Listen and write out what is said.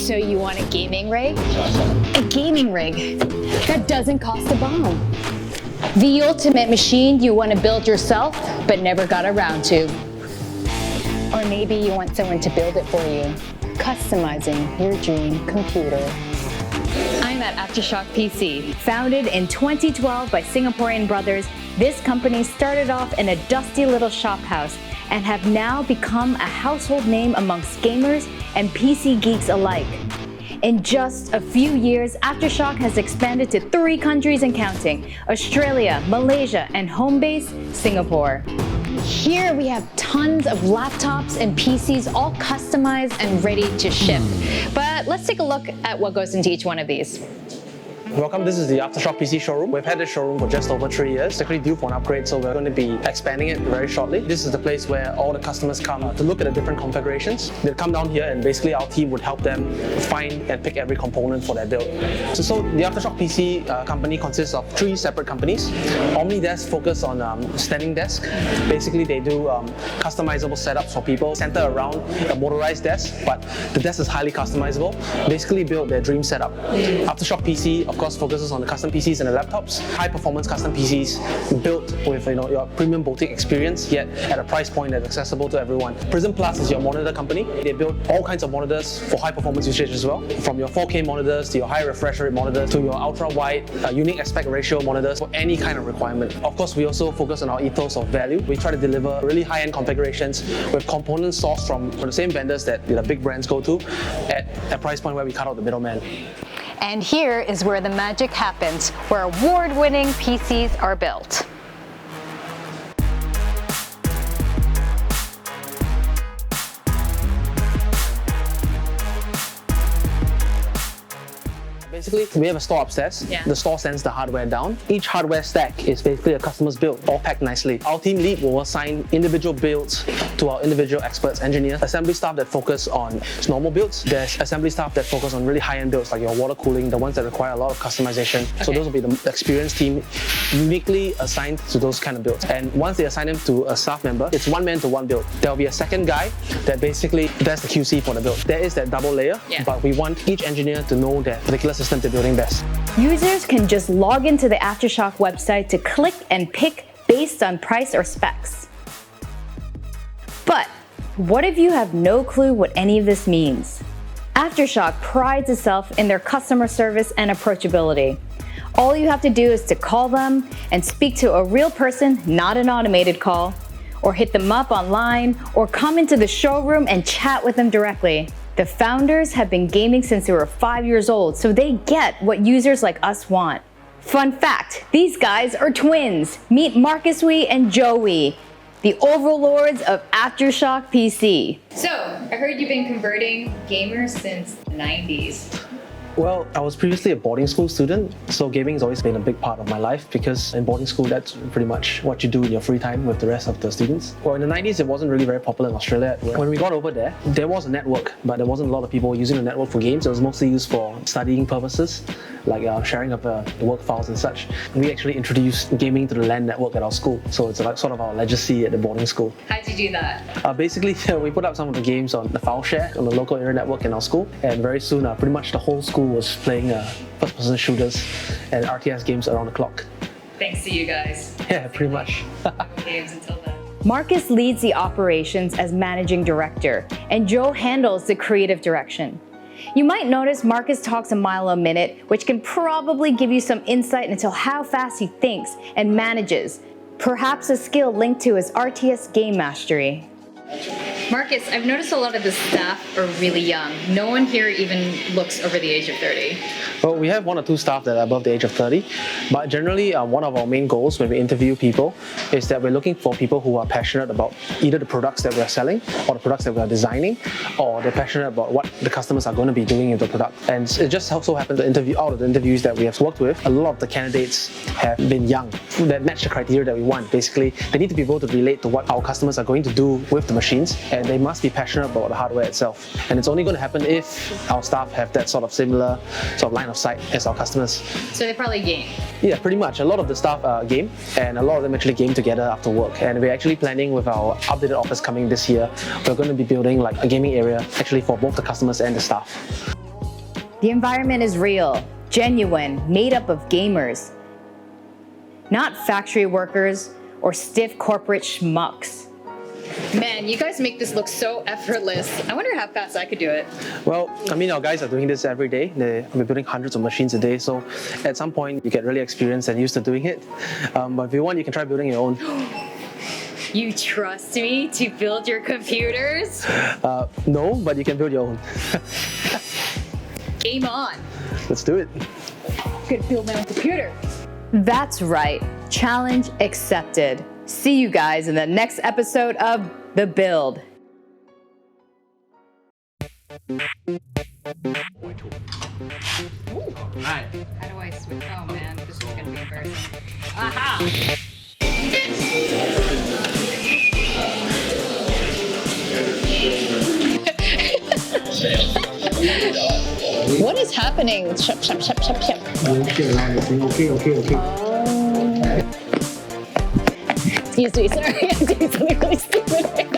So you want a gaming rig? A gaming rig that doesn't cost a bomb. The ultimate machine you want to build yourself but never got around to. Or maybe you want someone to build it for you, customizing your dream computer. I'm at AftershockPC. Founded in 2012 by Singaporean brothers, this company started off in a dusty little shop house and have now become a household name amongst gamers and PC geeks alike. In just a few years, Aftershock has expanded to 3 countries and counting: Australia, Malaysia, and home base, Singapore. Here we have tons of laptops and PCs all customized and ready to ship. But let's take a look at what goes into each one of these. Welcome, this is the AftershockPC showroom. We've had this showroom for just over 3 years. It's actually due for an upgrade, so we're going to be expanding it very shortly. This is the place where all the customers come to look at the different configurations. They'll come down here and basically our team would help them find and pick every component for their build. So the AftershockPC company consists of 3 separate companies. OmniDesk focus on standing desk. Basically they do customizable setups for people centered around a motorized desk, but the desk is highly customizable. Basically build their dream setup. AftershockPC, of course, focuses on the custom PCs and the laptops. High performance custom PCs built with your premium boutique experience, yet at a price point that's accessible to everyone. Prism Plus is your monitor company. They build all kinds of monitors for high performance usage as well. From your 4K monitors to your high refresh rate monitors to your ultra wide unique aspect ratio monitors for any kind of requirement. Of course, we also focus on our ethos of value. We try to deliver really high-end configurations with components sourced from the same vendors that the big brands go to at a price point where we cut out the middleman. And here is where the magic happens, where award-winning PCs are built. Basically, we have a store upstairs. Yeah. The store sends the hardware down. Each hardware stack is basically a customer's build, all packed nicely. Our team lead will assign individual builds to our individual experts, engineers, assembly staff that focus on normal builds. There's assembly staff that focus on really high-end builds like your water cooling, the ones that require a lot of customization. Okay. So those will be the experienced team uniquely assigned to those kind of builds. And once they assign them to a staff member, it's 1 man to 1 build. There'll be a second guy that basically does the QC for the build. There is that double layer, but we want each engineer to know that particular system they're building best. Users can just log into the Aftershock website to click and pick based on price or specs. But what if you have no clue what any of this means? Aftershock prides itself in their customer service and approachability. All you have to do is to call them and speak to a real person, not an automated call, or hit them up online, or come into the showroom and chat with them directly. The founders have been gaming since they were 5 years old, so they get what users like us want. Fun fact, these guys are twins. Meet Marcus Wee and Joe Wee, the overlords of Aftershock PC. So, I heard you've been converting gamers since the 90s. Well, I was previously a boarding school student, so gaming has always been a big part of my life because in boarding school, that's pretty much what you do in your free time with the rest of the students. Well, in the 90s, it wasn't really very popular in Australia. When we got over there, there was a network, but there wasn't a lot of people using the network for games. It was mostly used for studying purposes, like sharing of the work files and such. We actually introduced gaming to the LAN network at our school, so it's like sort of our legacy at the boarding school. How'd you do that? Basically, we put up some of the games on the file share on the local area network in our school, and very soon, pretty much the whole school was playing first-person shooters and RTS games around the clock. Thanks to you guys. Yeah, pretty much. Games until then. Marcus leads the operations as managing director, and Joe handles the creative direction. You might notice Marcus talks a mile a minute, which can probably give you some insight into how fast he thinks and manages, perhaps a skill linked to his RTS game mastery. Marcus, I've noticed a lot of the staff are really young. No one here even looks over the age of 30. Well, we have 1 or 2 staff that are above the age of 30, but generally one of our main goals when we interview people is that we're looking for people who are passionate about either the products that we're selling or the products that we're designing, or they're passionate about what the customers are going to be doing in the product. And it just so happened to out of the interviews that we have worked with, a lot of the candidates have been young, that match the criteria that we want. Basically, they need to be able to relate to what our customers are going to do with the machines, and they must be passionate about the hardware itself. And it's only going to happen if our staff have that sort of similar line of sight as our customers. So they probably game? Yeah, pretty much. A lot of the staff game, and a lot of them actually game together after work. And we're actually planning with our updated office coming this year, we're going to be building like a gaming area actually for both the customers and the staff. The environment is real, genuine, made up of gamers, not factory workers or stiff corporate schmucks. Man, you guys make this look so effortless. I wonder how fast I could do it. Well, I mean, our guys are doing this every day. We're building hundreds of machines a day, so at some point you get really experienced and used to doing it. But if you want, you can try building your own. You trust me to build your computers? No, but you can build your own. Game on. Let's do it. I'm gonna build my own computer. That's right. Challenge accepted. See you guys in the next episode of The Build. Alright. How do I switch? Oh man, this is gonna be embarrassing. Aha! What is happening? Shop. Excuse me, sorry, I'm doing something really stupid.